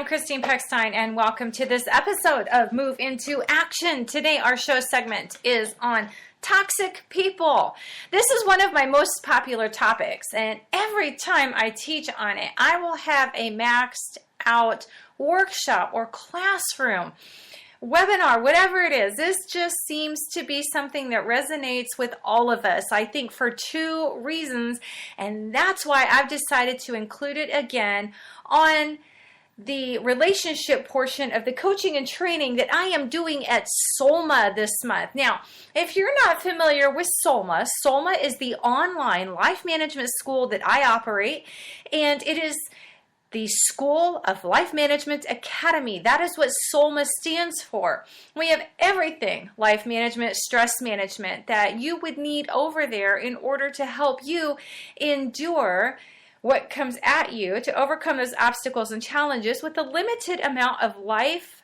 Christine Peckstein, and welcome to this episode of Move Into Action. Today, our show segment is on toxic people. This is one of my most popular topics, and every time I teach on it, I will have a maxed out workshop or classroom, webinar, whatever it is. This just seems to be something that resonates with all of us, I think, for two reasons, and that's why I've decided to include it again on the relationship portion of the coaching and training that I am doing at SOMA this month. Now, if you're not familiar with SOMA, SOMA is the online life management school that I operate, and it is the School of Life Management Academy. That is what SOMA stands for. We have everything life management, stress management that you would need over there in order to help you endure what comes at you, to overcome those obstacles and challenges with a limited amount of life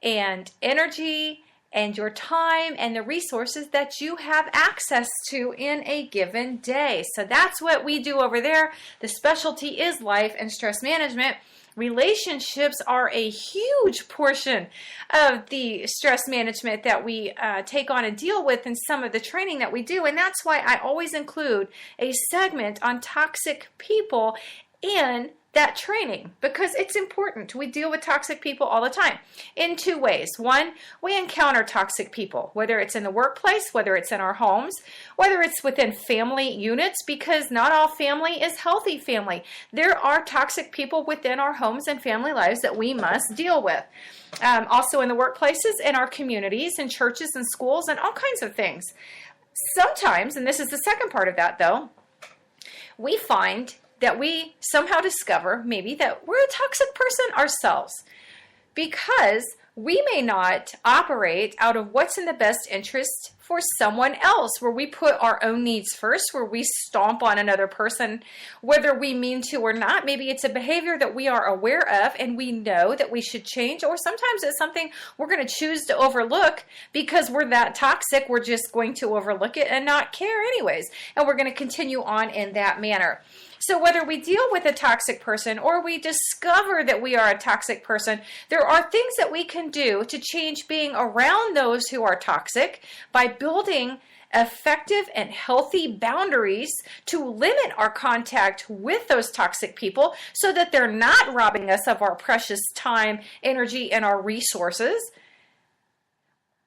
and energy and your time and the resources that you have access to in a given day. So that's what we do over there. The specialty is life and stress management. Relationships are a huge portion of the stress management that we take on and deal with in some of the training that we do. And that's why I always include a segment on toxic people in that training, because it's important. We deal with toxic people all the time in two ways. One, we encounter toxic people, whether it's in the workplace, whether it's in our homes, whether it's within family units, because not all family is healthy family. There are toxic people within our homes and family lives that we must deal with. Also in the workplaces, in our communities, in churches and schools, and all kinds of things. Sometimes, and this is the second part of that though, we find that we somehow discover maybe that we're a toxic person ourselves, because we may not operate out of what's in the best interest for someone else, where we put our own needs first, where we stomp on another person, whether we mean to or not. Maybe it's a behavior that we are aware of and we know that we should change, or sometimes it's something we're going to choose to overlook because we're that toxic. We're just going to overlook it and not care anyways, and we're going to continue on in that manner. So whether we deal with a toxic person or we discover that we are a toxic person, there are things that we can do to change being around those who are toxic by building effective and healthy boundaries to limit our contact with those toxic people so that they're not robbing us of our precious time, energy, and our resources.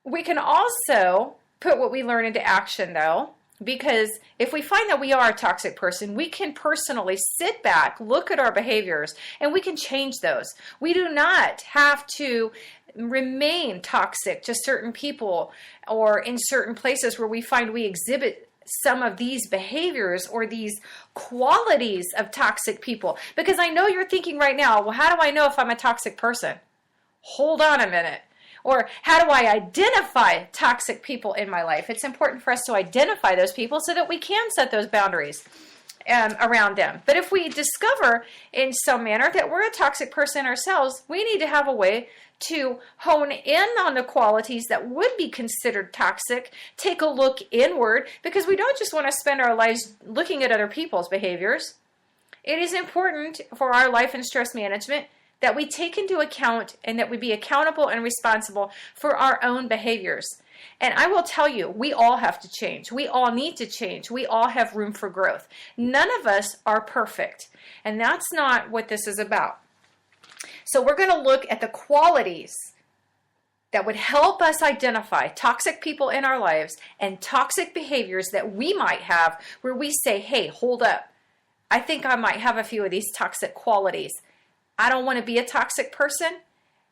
We can also put what we learn into action though, because if we find that we are a toxic person, we can personally sit back, look at our behaviors, and we can change those. We do not have to remain toxic to certain people or in certain places where we find we exhibit some of these behaviors or these qualities of toxic people. Because I know you're thinking right now, well, how do I know if I'm a toxic person? Hold on a minute. Or how do I identify toxic people in my life? It's important for us to identify those people so that we can set those boundaries around them. But if we discover in some manner that we're a toxic person ourselves, we need to have a way to hone in on the qualities that would be considered toxic, take a look inward, because we don't just want to spend our lives looking at other people's behaviors. It is important for our life and stress management that we take into account and that we be accountable and responsible for our own behaviors. And I will tell you, we all have to change. We all need to change. We all have room for growth. None of us are perfect. And that's not what this is about. So we're going to look at the qualities that would help us identify toxic people in our lives and toxic behaviors that we might have where we say, hey, hold up. I think I might have a few of these toxic qualities. I don't want to be a toxic person.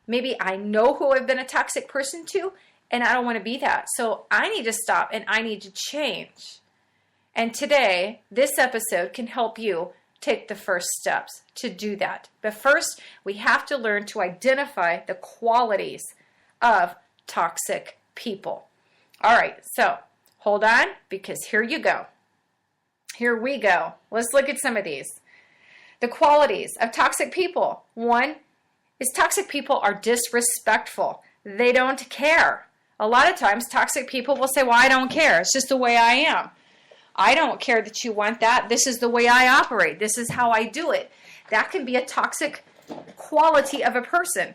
Maybe I know who I've been a toxic person to, and I don't want to be that. So I need to stop and I need to change. And today, this episode can help you take the first steps to do that. But first, we have to learn to identify the qualities of toxic people. All right, so hold on, because here you go. Here we go. Let's look at some of these. The qualities of toxic people. One is toxic people are disrespectful. They don't care. A lot of times toxic people will say, well, I don't care. It's just the way I am. I don't care that you want that. This is the way I operate. This is how I do it. That can be a toxic quality of a person.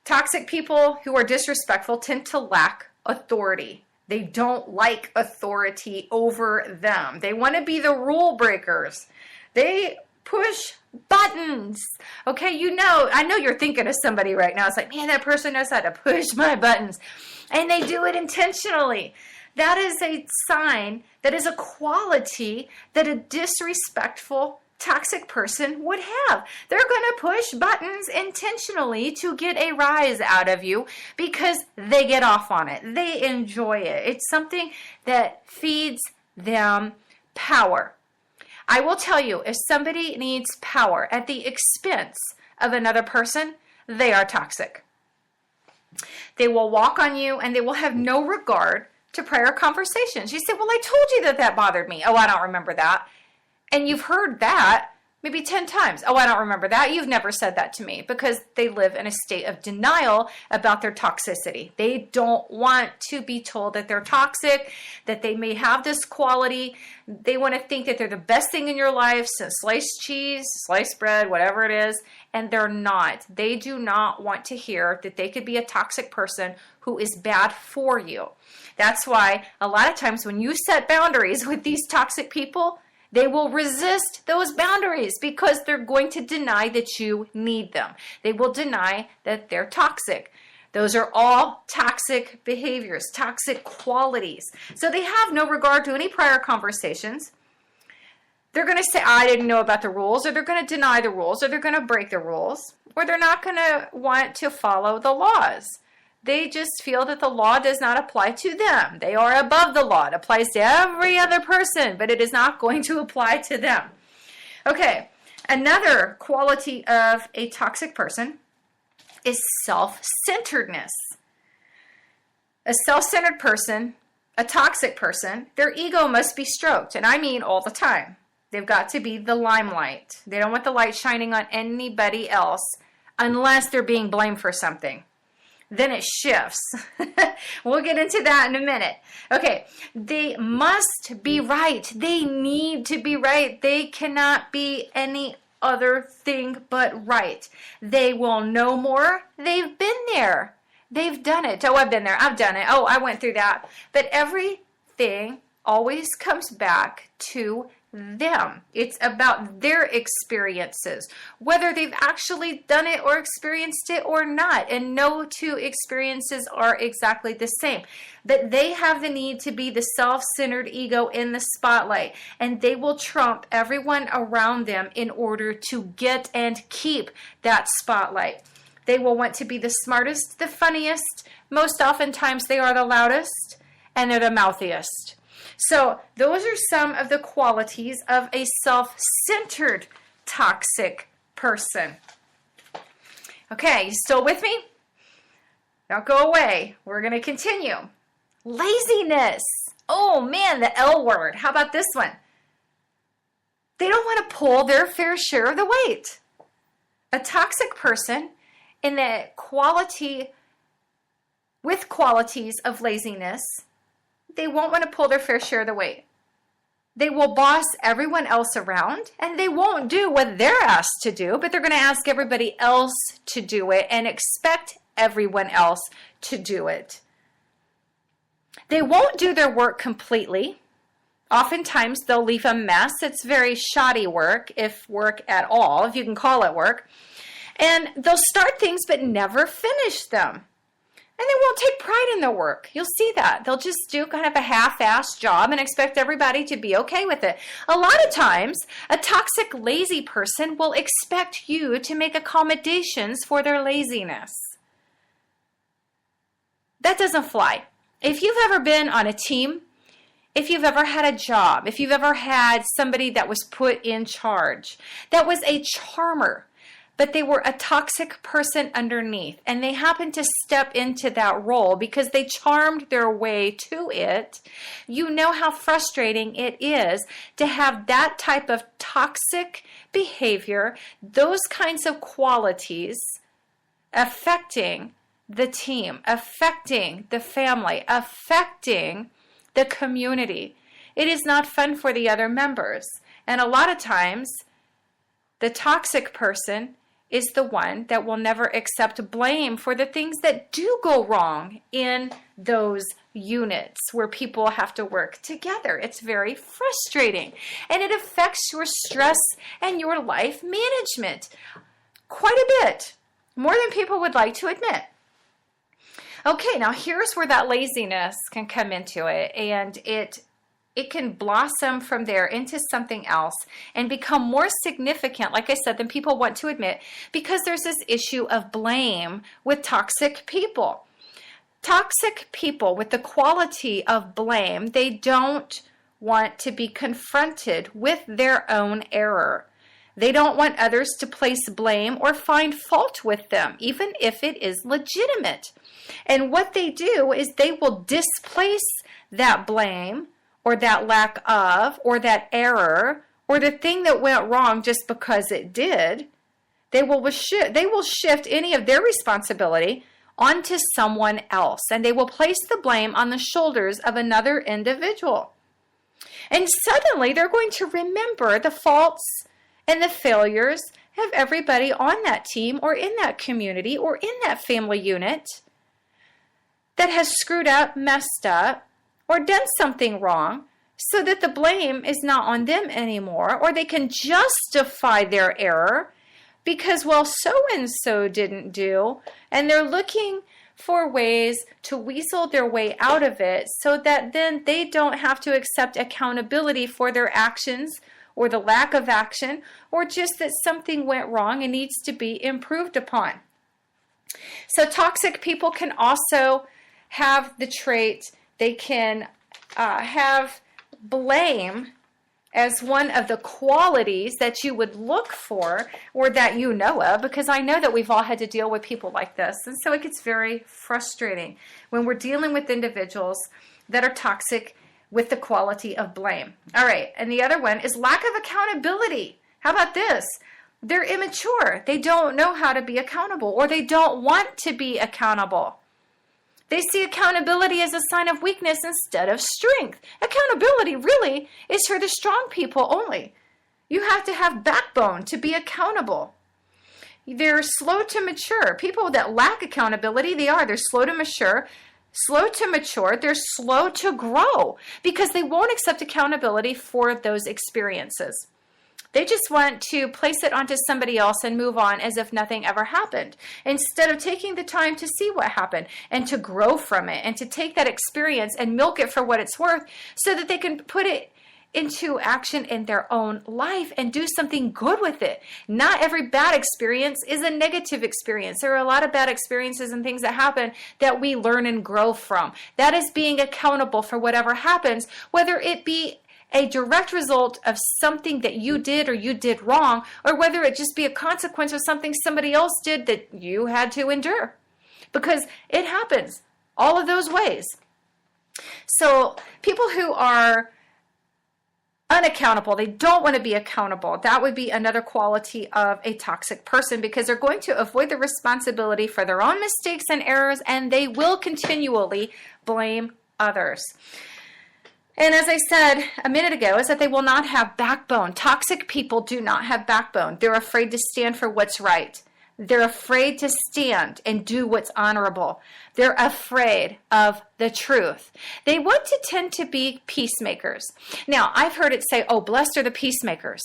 Toxic people who are disrespectful tend to lack authority. They don't like authority over them. They want to be the rule breakers. They push buttons. Okay, I know you're thinking of somebody right now. It's like, man, that person knows how to push my buttons. And they do it intentionally. That is a sign, that is a quality that a disrespectful, toxic person would have. They're going to push buttons intentionally to get a rise out of you because they get off on it. They enjoy it. It's something that feeds them power. I will tell you, if somebody needs power at the expense of another person, they are toxic. They will walk on you and they will have no regard to prior conversations. You say, well, I told you that bothered me. Oh, I don't remember that. And you've heard that maybe 10 times. Oh, I don't remember that. You've never said that to me, because they live in a state of denial about their toxicity. They don't want to be told that they're toxic, that they may have this quality. They want to think that they're the best thing in your life since sliced cheese, sliced bread, whatever it is, and they're not. They do not want to hear that they could be a toxic person who is bad for you. That's why a lot of times when you set boundaries with these toxic people, they will resist those boundaries because they're going to deny that you need them. They will deny that they're toxic. Those are all toxic behaviors, toxic qualities. So they have no regard to any prior conversations. They're going to say, I didn't know about the rules, or they're going to deny the rules, or they're going to break the rules, or they're not going to want to follow the laws. They just feel that the law does not apply to them. They are above the law. It applies to every other person, but it is not going to apply to them. Okay, another quality of a toxic person is self-centeredness. A self-centered person, a toxic person, their ego must be stroked, and I mean all the time. They've got to be the limelight. They don't want the light shining on anybody else unless they're being blamed for something. Then it shifts. We'll get into that in a minute. Okay, they must be right. They need to be right. They cannot be any other thing but right. They will know more. They've been there. They've done it. Oh, I've been there. I've done it. Oh, I went through that. But everything always comes back to them. It's about their experiences, whether they've actually done it or experienced it or not. And no two experiences are exactly the same. But they have the need to be the self-centered ego in the spotlight, and they will trump everyone around them in order to get and keep that spotlight. They will want to be the smartest, the funniest. Most oftentimes they are the loudest, and they're the mouthiest. So those are some of the qualities of a self-centered toxic person. Okay, you still with me? Don't go away. We're going to continue. Laziness. Oh man, the L word. How about this one? They don't want to pull their fair share of the weight. A toxic person in the with qualities of laziness, they won't want to pull their fair share of the weight. They will boss everyone else around, and they won't do what they're asked to do, but they're going to ask everybody else to do it and expect everyone else to do it. They won't do their work completely. Oftentimes, they'll leave a mess. It's very shoddy work, if work at all, if you can call it work. And they'll start things but never finish them. And they won't take pride in their work. You'll see that. They'll just do kind of a half-assed job and expect everybody to be okay with it. A lot of times, a toxic, lazy person will expect you to make accommodations for their laziness. That doesn't fly. If you've ever been on a team, if you've ever had a job, if you've ever had somebody that was put in charge, that was a charmer, but they were a toxic person underneath, and they happened to step into that role because they charmed their way to it, you know how frustrating it is to have that type of toxic behavior, those kinds of qualities affecting the team, affecting the family, affecting the community. It is not fun for the other members. And a lot of times, the toxic person is the one that will never accept blame for the things that do go wrong in those units where people have to work together. It's very frustrating, and it affects your stress and your life management quite a bit, more than people would like to admit. Okay, now here's where that laziness can come into it, and it can blossom from there into something else and become more significant, like I said, than people want to admit, because there's this issue of blame with toxic people. Toxic people with the quality of blame, they don't want to be confronted with their own error. They don't want others to place blame or find fault with them, even if it is legitimate. And what they do is they will displace that blame or that lack of, or that error, or the thing that went wrong just because it did. They will shift any of their responsibility onto someone else, and they will place the blame on the shoulders of another individual. And suddenly they're going to remember the faults and the failures of everybody on that team or in that community or in that family unit that has screwed up, messed up, or done something wrong, so that the blame is not on them anymore, or they can justify their error because, well, so-and-so didn't do, and they're looking for ways to weasel their way out of it so that then they don't have to accept accountability for their actions or the lack of action, or just that something went wrong and needs to be improved upon. So toxic people can also have the trait, they can have blame as one of the qualities that you would look for or that you know of, because I know that we've all had to deal with people like this. And so it gets very frustrating when we're dealing with individuals that are toxic with the quality of blame. All right, and the other one is lack of accountability. How about this? They're immature. They don't know how to be accountable, or they don't want to be accountable. They see accountability as a sign of weakness instead of strength. Accountability really is for the strong people only. You have to have backbone to be accountable. They're slow to mature. People that lack accountability, they're slow to mature. They're slow to grow because they won't accept accountability for those experiences. They just want to place it onto somebody else and move on as if nothing ever happened, instead of taking the time to see what happened and to grow from it and to take that experience and milk it for what it's worth so that they can put it into action in their own life and do something good with it. Not every bad experience is a negative experience. There are a lot of bad experiences and things that happen that we learn and grow from. That is being accountable for whatever happens, whether it be a direct result of something that you did or you did wrong, or whether it just be a consequence of something somebody else did that you had to endure. Because it happens all of those ways. So people who are unaccountable, they don't want to be accountable. That would be another quality of a toxic person, because they're going to avoid the responsibility for their own mistakes and errors, and they will continually blame others. And as I said a minute ago, is that they will not have backbone. Toxic people do not have backbone. They're afraid to stand for what's right. They're afraid to stand and do what's honorable. They're afraid of the truth. They want to tend to be peacemakers. Now, I've heard it say, oh, blessed are the peacemakers.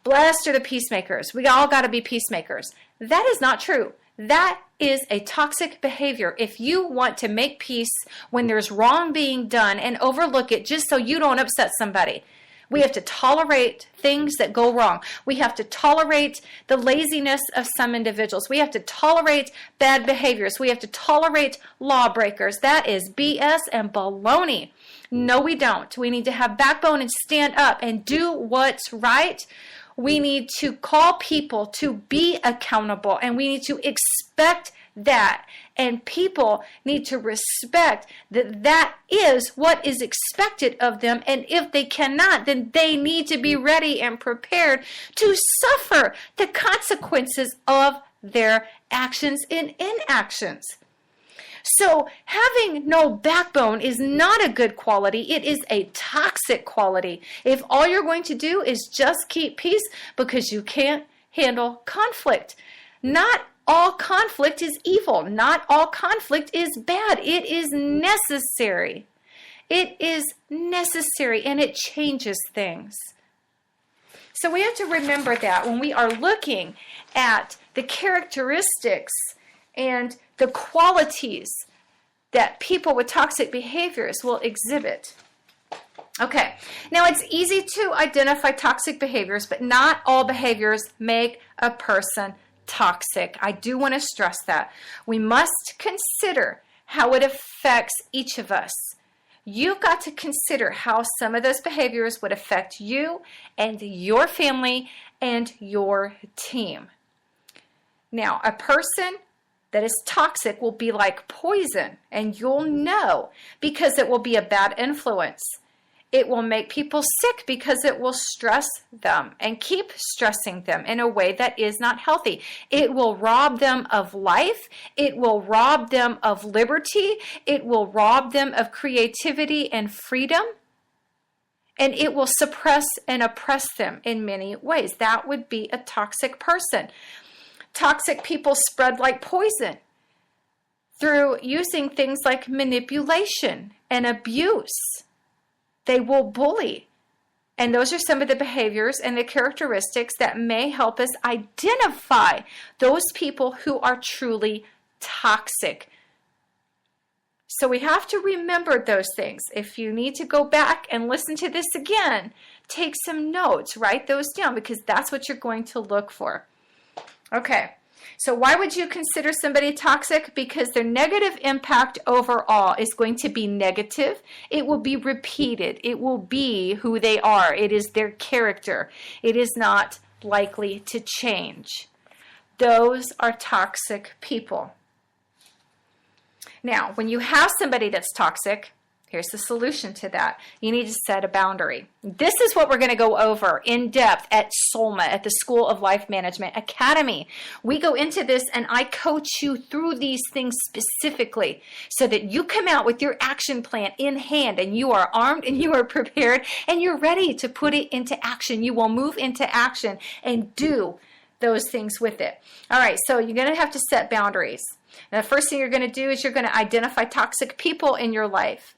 Blessed are the peacemakers. We all got to be peacemakers. That is not true. That is a toxic behavior. If you want to make peace when there's wrong being done and overlook it just so you don't upset somebody, we have to tolerate things that go wrong. We have to tolerate the laziness of some individuals. We have to tolerate bad behaviors. We have to tolerate lawbreakers. That is BS and baloney. No, we don't. We need to have backbone and stand up and do what's right. We need to call people to be accountable, and we need to expect that. And people need to respect that that is what is expected of them. And if they cannot, then they need to be ready and prepared to suffer the consequences of their actions and inactions. So having no backbone is not a good quality. It is a toxic quality. If all you're going to do is just keep peace because you can't handle conflict, Not all conflict is evil. Not all conflict is bad. It is necessary. It is necessary, and it changes things. So we have to remember that when we are looking at the characteristics and the qualities that people with toxic behaviors will exhibit. Okay, now it's easy to identify toxic behaviors, but not all behaviors make a person toxic. I do want to stress that. We must consider how it affects each of us. You've got to consider how some of those behaviors would affect you and your family and your team. Now, a person that is toxic will be like poison, and you'll know because it will be a bad influence. It will make people sick because it will stress them and keep stressing them in a way that is not healthy. It will rob them of life. It will rob them of liberty. It will rob them of creativity and freedom. And it will suppress and oppress them in many ways. That would be a toxic person. Toxic people spread like poison through using things like manipulation and abuse. They will bully. And those are some of the behaviors and the characteristics that may help us identify those people who are truly toxic. So we have to remember those things. If you need to go back and listen to this again, take some notes, write those down, because that's what you're going to look for. Okay. So why would you consider somebody toxic? Because their negative impact overall is going to be negative. It will be repeated. It will be who they are. It is their character. It is not likely to change. Those are toxic people. Now, when you have somebody that's toxic, here's the solution to that. You need to set a boundary. This is what we're going to go over in depth at SOMA, at the School of Life Management Academy. We go into this and I coach you through these things specifically so that you come out with your action plan in hand and you are armed and you are prepared and you're ready to put it into action. You will move into action and do those things with it. All right, so you're going to have to set boundaries. Now, the first thing you're going to do is you're going to identify toxic people in your life.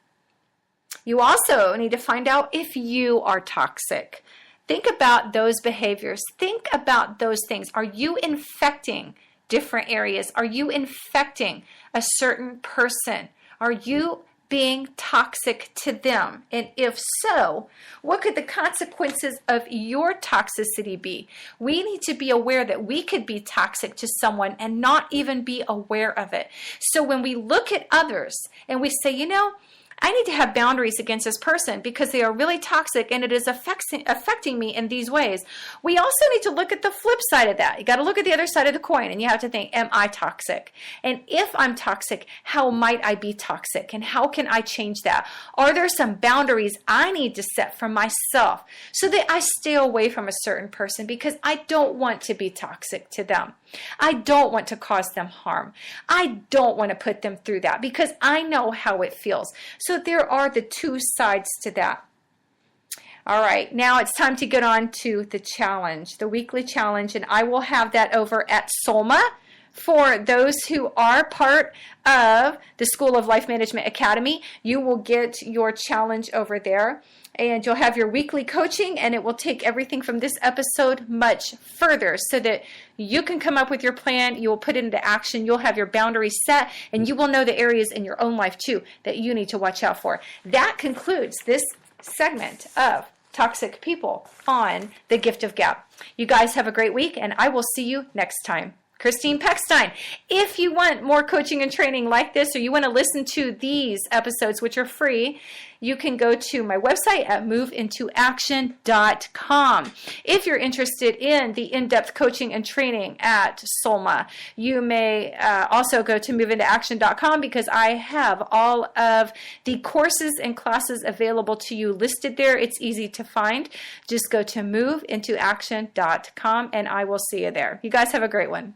You also need to find out if you are toxic. Think about those behaviors. Think about those things. Are you infecting different areas? Are you infecting a certain person? Are you being toxic to them? And if so, what could the consequences of your toxicity be? We need to be aware that we could be toxic to someone and not even be aware of it. So when we look at others and we say, you know, I need to have boundaries against this person because they are really toxic and it is affecting me in these ways. We also need to look at the flip side of that. You got to look at the other side of the coin and you have to think, am I toxic? And if I'm toxic, how might I be toxic? And how can I change that? Are there some boundaries I need to set for myself so that I stay away from a certain person because I don't want to be toxic to them? I don't want to cause them harm. I don't want to put them through that because I know how it feels. So there are the two sides to that. All right, now it's time to get on to the challenge, the weekly challenge, and I will have that over at SOMA. For those who are part of the School of Life Management Academy, you will get your challenge over there. And you'll have your weekly coaching, and it will take everything from this episode much further so that you can come up with your plan, you will put it into action, you'll have your boundaries set, and you will know the areas in your own life, too, that you need to watch out for. That concludes this segment of Toxic People on The Gift of Gap. You guys have a great week, and I will see you next time. Christine Peckstein. If you want more coaching and training like this, or you want to listen to these episodes, which are free, you can go to my website at moveintoaction.com. If you're interested in the in-depth coaching and training at SOMA, you may also go to moveintoaction.com because I have all of the courses and classes available to you listed there. It's easy to find. Just go to moveintoaction.com and I will see you there. You guys have a great one.